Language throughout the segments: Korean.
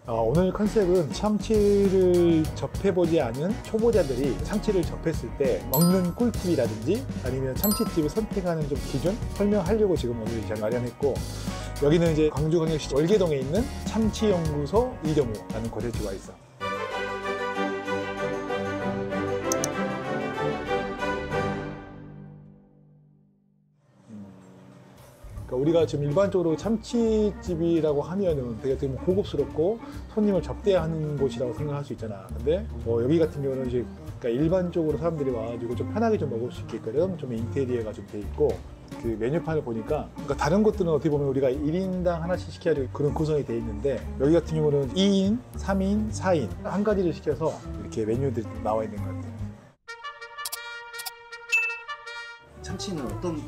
오늘 컨셉은 참치를 접해보지 않은 초보자들이 참치를 접했을 때 먹는 꿀팁이라든지 아니면 참치집을 선택하는 좀 기준 설명하려고 지금 오늘 제가 마련했고, 여기는 이제 광주광역시 월계동에 있는 참치연구소 이정우라는 곳에 지금 와 있어. 그러니까 우리가 지금 일반적으로 참치집이라고 하면은 되게 좀 고급스럽고 손님을 접대하는 곳이라고 생각할 수 있잖아. 근데 여기 같은 경우는 이제 그러니까 일반적으로 사람들이 와가지고 좀 편하게 좀 먹을 수 있게끔 좀 인테리어가 좀 돼 있고, 그 메뉴판을 보니까 그러니까 다른 곳들은 어떻게 보면 우리가 1인당 하나씩 시켜야 될 그런 구성이 돼 있는데, 여기 같은 경우는 2인, 3인, 4인 한 가지를 시켜서 이렇게 메뉴들이 나와 있는 것 같아요. 참치는 어떤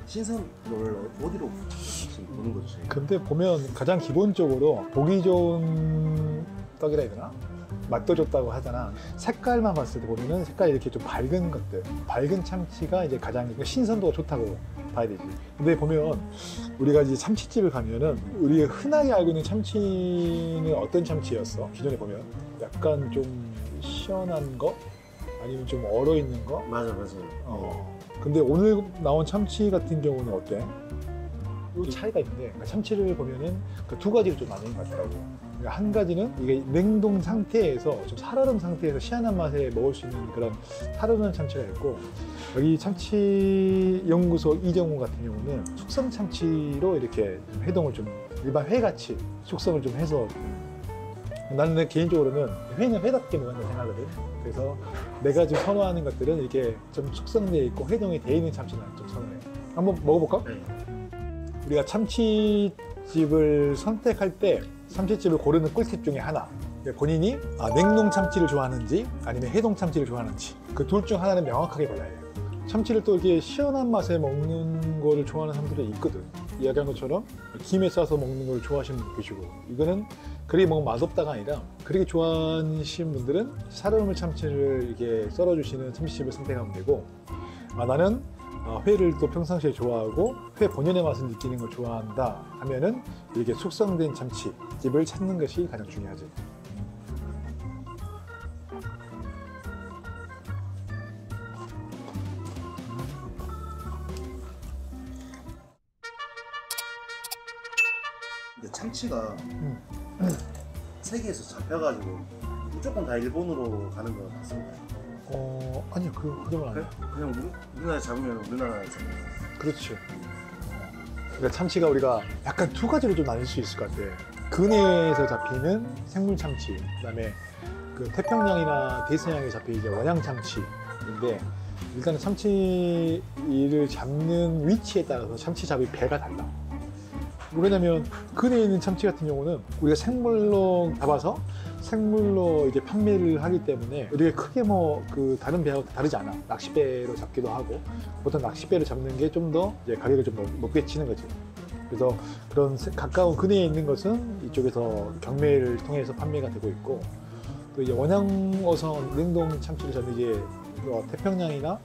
신선도를 어디로 보는 거죠? 근데 보면 가장 기본적으로 보기 좋은 떡이라 해야 되나? 맛도 좋다고 하잖아. 색깔만 봤을 때 보면은 색깔이 이렇게 좀 밝은 것들, 밝은 참치가 이제 가장 신선도가 좋다고 봐야 되지. 근데 보면 우리가 이제 참치집을 가면은 우리가 흔하게 알고 있는 참치는 어떤 참치였어? 기존에 보면 약간 좀 시원한 거? 아니면 좀 얼어 있는 거? 맞아. 근데 오늘 나온 참치 같은 경우는 어때? 이 차이가 있는데, 그러니까 참치를 보면은 그 두 가지로 좀 나뉘는 것 같더라고. 그러니까 한 가지는 이게 냉동 상태에서 좀 살얼음 상태에서 시원한 맛에 먹을 수 있는 그런 살얼음 참치가 있고, 여기 참치 연구소 이정우 같은 경우는 숙성 참치로 이렇게 해동을 좀 일반 회같이 숙성을 좀 해서, 나는 개인적으로는 회는 회답게 먹는다 생각하거든. 그래서 내가 지금 선호하는 것들은 이렇게 좀 숙성되어 있고 해동이 되어 있는 참치를 좀 선호해. 한번 먹어볼까? 네. 우리가 참치집을 선택할 때 참치집을 고르는 꿀팁 중에 하나, 본인이 냉동 참치를 좋아하는지 아니면 해동 참치를 좋아하는지 그 둘 중 하나는 명확하게 골라야 해요. 참치를 또 이렇게 시원한 맛에 먹는 거를 좋아하는 사람들이 있거든. 이야기한 것처럼 김에 싸서 먹는 걸 좋아하시는 분도 계시고, 이거는 그렇게 먹으면 맛없다가 아니라 그렇게 좋아하시는 분들은 살얼음 참치를 이렇게 썰어주시는 참치집을 선택하면 되고, 나는 회를 또 평상시에 좋아하고 회 본연의 맛을 느끼는 걸 좋아한다 하면은 이렇게 숙성된 참치집을 찾는 것이 가장 중요하지. 근데 참치가 세계에서 잡혀가지고 무조건 다 일본으로 가는 거 맞습니다. 아니요, 그 정도는 아니에요. 그냥 우리나라에 잡으면 우리나라에서. 그렇지. 그러니까 참치가 우리가 약간 두 가지로 좀 나뉠 수 있을 것 같아. 근해에서 잡히는 생물 참치, 그다음에 그 태평양이나 대서양에 잡히는 이제 원양 참치인데, 일단은 참치를 잡는 위치에 따라서 참치 잡을 배가 달라. 왜냐면 근해에 있는 참치 같은 경우는 우리가 생물로 잡아서 생물로 이제 판매를 하기 때문에 우리가 크게 그 다른 배하고 다르지 않아. 낚싯배로 잡기도 하고, 보통 낚싯배로 잡는 게 좀 더 이제 가격을 좀 높게 치는 거지. 그래서 그런 가까운 근해에 있는 것은 이쪽에서 경매를 통해서 판매가 되고 있고, 또 이제 원양어선 냉동 참치를 잡는 이제 태평양이나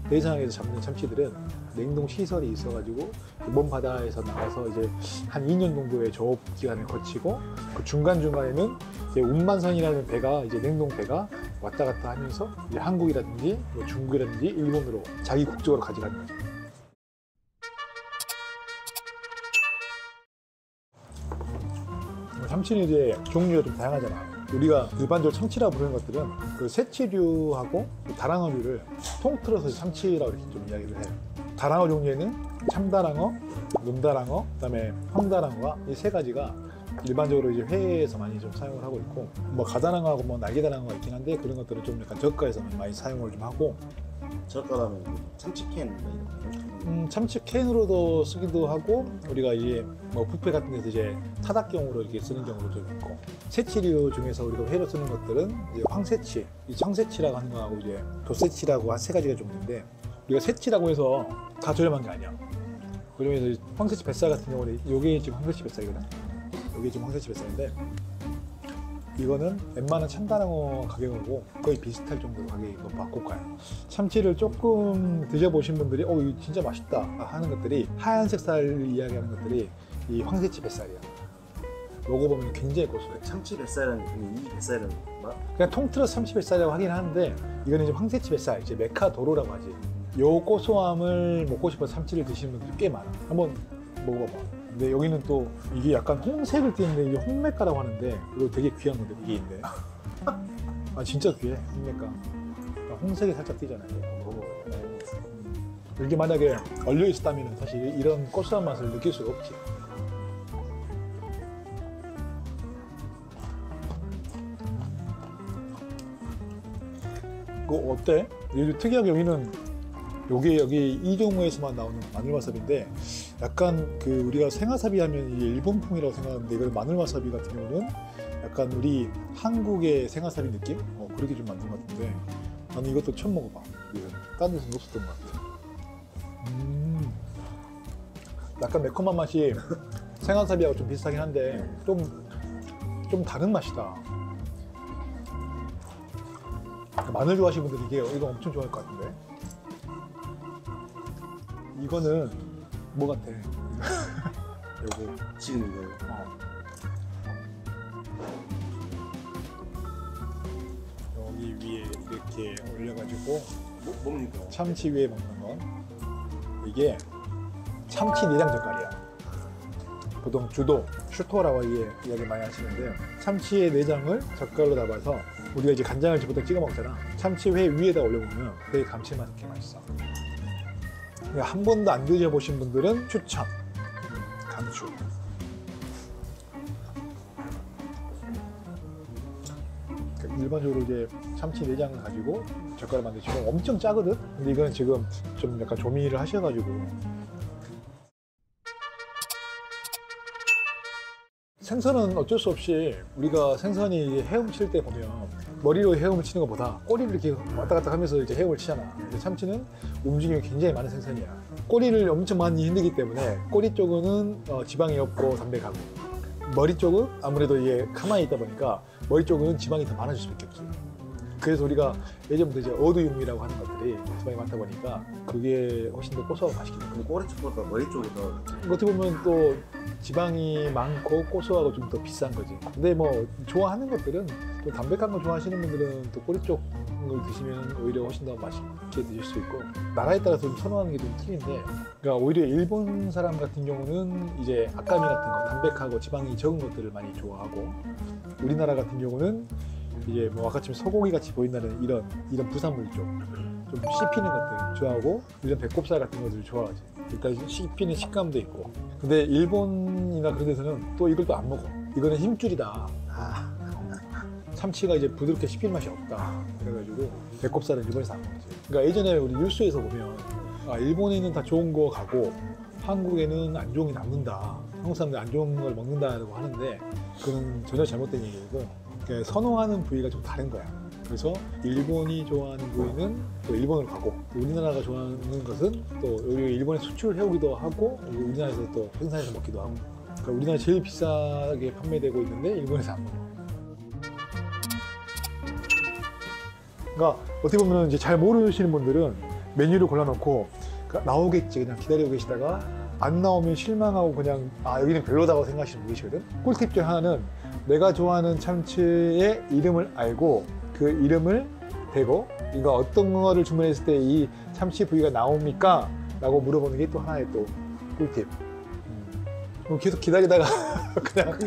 대서양에서 잡는 참치들은 냉동 시설이 있어가지고 먼 바다에서 나와서 이제 한 2년 정도의 조업 기간을 거치고, 그 중간중간에는 이제 운반선이라는 배가, 이제 냉동 배가 왔다 갔다 하면서 이제 한국이라든지 중국이라든지 일본으로 자기 국적으로 가져가는 거죠. 참치는 이제 종류가 좀 다양하잖아. 우리가 일반적으로 참치라고 부르는 것들은 그 새치류하고 다랑어류를 통틀어서 참치라고 이렇게 좀 이야기를 해요. 다랑어 종류에는 참다랑어, 눈다랑어, 그다음에 황다랑어가 이 세 가지가 일반적으로 이제 회에서 많이 좀 사용을 하고 있고, 가다랑어하고 날개다랑어가 있긴 한데 그런 것들은 좀 약간 저가에서 많이 사용을 좀 하고. 저가라면 참치캔 참치캔으로도 쓰기도 하고, 우리가 이제 뷔페 같은 데서 이제 타닥경으로 이렇게 쓰는 경우도 좀 있고, 새치류 중에서 우리가 회로 쓰는 것들은 이제 황새치, 이 청새치라고 하는 거하고 이제 도새치라고 한 세 가지가 좀 있는데, 우리가 새치라고 해서 다 저렴한 게 아니야. 그러면서 황새치 뱃살 같은 경우는 이게 지금 황새치 뱃살이거든. 이게 지금 황새치 뱃살인데, 이거는 웬만한 참다랑어 가격하고 거의 비슷할 정도로 가격이 너무 고가요. 참치를 조금 드셔보신 분들이 이거 진짜 맛있다 하는 것들이, 하얀 색깔 이야기하는 것들이 이 황새치 뱃살이야. 먹어보면 굉장히 고소해. 참치 뱃살은 이 뱃살은 그냥 통틀어서 참치 뱃살이라고 하긴 하는데 이거는 이제 황새치 뱃살, 이제 메카도로라고 하지. 요 고소함을 먹고 싶어서 참치를 드시는 분들이 꽤 많아. 한번 먹어봐. 근데 여기는 또 이게 약간 홍색을 띠는데 이게 홍메카라고 하는데 이거 되게 귀한 건데 이게 있네. 아 진짜 귀해 홍메카. 그러니까 홍색이 살짝 띠잖아요. 이게 만약에 얼려 있었다면 사실 이런 고소한 맛을 느낄 수가 없지. 이거 어때? 얘도 특이하게 여기는 요게 여기 이종호에서만 나오는 마늘와사비인데 약간 그 우리가 생와사비 하면 이게 일본풍이라고 생각하는데 이거는 마늘와사비 같은 경우는 약간 우리 한국의 생와사비 느낌? 그렇게 좀 만든 것 같은데 나는 이것도 처음 먹어봐. 다른 데서는 없었던 것 같아. 약간 매콤한 맛이 생와사비하고 좀 비슷하긴 한데 좀 다른 맛이다. 마늘 좋아하시는 분들이 이거 엄청 좋아할 것 같은데. 이거는 뭐 같아? 요거 지금 이거요. 여기 위에 이렇게 올려가지고 뭡니까? 참치 위에 먹는 건 이게 참치 내장 젓갈이야. 보통 주도, 슈토라고 이야기 많이 하시는데요. 참치의 내장을 젓갈로 담아서 우리가 이제 간장을 보통 찍어 먹잖아. 참치회 위에다 올려보면 되게 감칠맛 있게 맛있어. 그러니까 한 번도 안 드셔보신 분들은 추천. 강추. 그러니까 일반적으로 이제 참치 내장을 가지고 젓갈을 만드시면 엄청 짜거든? 근데 이거는 지금 좀 약간 조미를 하셔가지고 생선은 어쩔 수 없이 우리가 생선이 헤엄칠 때 보면 머리로 헤엄을 치는 것보다 꼬리를 이렇게 왔다 갔다 하면서 이제 헤엄을 치잖아. 근데 참치는 움직임이 굉장히 많은 생선이야. 꼬리를 엄청 많이 힘들기 때문에 꼬리 쪽은 지방이 없고 담백하고 머리 쪽은 아무래도 이게 가만히 있다 보니까 머리 쪽은 지방이 더 많아질 수밖에 없어. 그래서 우리가 예전부터 이제 어두육미라고 하는 것들이 지방이 많다 보니까 그게 훨씬 더 고소하고 맛있긴 해. 꼬리 쪽보다 머리 쪽이 더 어떻게 보면 또 지방이 많고 고소하고 좀 더 비싼 거지. 근데 뭐 좋아하는 것들은 또 담백한 거 좋아하시는 분들은 또 꼬리 쪽을 드시면 오히려 훨씬 더 맛있게 드실 수 있고 나라에 따라서 좀 선호하는 게 좀 틀린데 그러니까 오히려 일본 사람 같은 경우는 이제 아까미 같은 거 담백하고 지방이 적은 것들을 많이 좋아하고 우리나라 같은 경우는 이제 뭐 아까처럼 소고기 같이 보인다는 이런 부산물 쪽 좀 씹히는 것들 좋아하고 이런 배꼽살 같은 것들 좋아하지. 일단 씹히는 식감도 있고. 근데 일본이나 그런 데서는 또 이걸 또 안 먹어. 이거는 힘줄이다. 참치가 이제 부드럽게 씹히는 맛이 없다. 그래가지고 배꼽살은 일본에서 안 먹지. 그러니까 예전에 우리 뉴스에서 보면 일본에는 다 좋은 거 가고 한국에는 안 좋은 게 남는다. 한국 사람들 안 좋은 걸 먹는다라고 하는데 그건 전혀 잘못된 얘기고 그러니까 선호하는 부위가 좀 다른 거야. 그래서 일본이 좋아하는 부위는 또 일본으로 가고 또 우리나라가 좋아하는 것은 또 일본에 수출을 해오기도 하고 우리나라에서 또 생산해서 먹기도 하고 그러니까 우리나라 제일 비싸게 판매되고 있는데 일본에서 안 먹어. 그러니까 어떻게 보면 이제 잘 모르시는 분들은 메뉴를 골라놓고 나오겠지 그냥 기다리고 계시다가 안 나오면 실망하고 그냥 여기는 별로다고 생각하시는 분이 계시거든. 꿀팁 중 하나는 내가 좋아하는 참치의 이름을 알고 그 이름을 대고 이거 어떤 거를 주문했을 때 이 참치 부위가 나옵니까? 라고 물어보는 게 또 하나의 또 꿀팁. 계속 기다리다가 그냥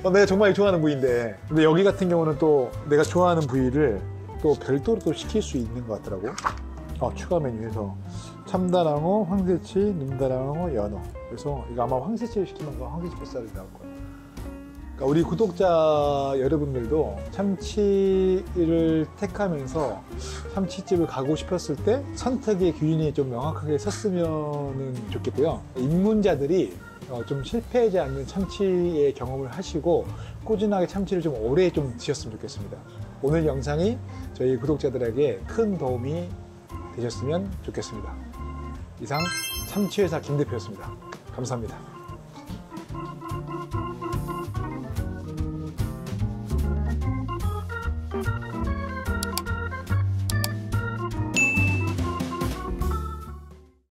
내가 정말 좋아하는 부위인데 근데 여기 같은 경우는 또 내가 좋아하는 부위를 또 별도로 또 시킬 수 있는 것 같더라고. 추가 메뉴에서 참다랑어, 황새치, 눈다랑어, 연어. 그래서 이거 아마 황새치를 시키면 황새치 뱃살이 나올 거예요. 그러니까 우리 구독자 여러분들도 참치를 택하면서 참치집을 가고 싶었을 때 선택의 기준이 좀 명확하게 섰으면 좋겠고요. 입문자들이 좀 실패하지 않는 참치의 경험을 하시고 꾸준하게 참치를 좀 오래 좀 드셨으면 좋겠습니다. 오늘 영상이 저희 구독자들에게 큰 도움이 되셨으면 좋겠습니다. 이상 참치회사 김 대표였습니다. 감사합니다.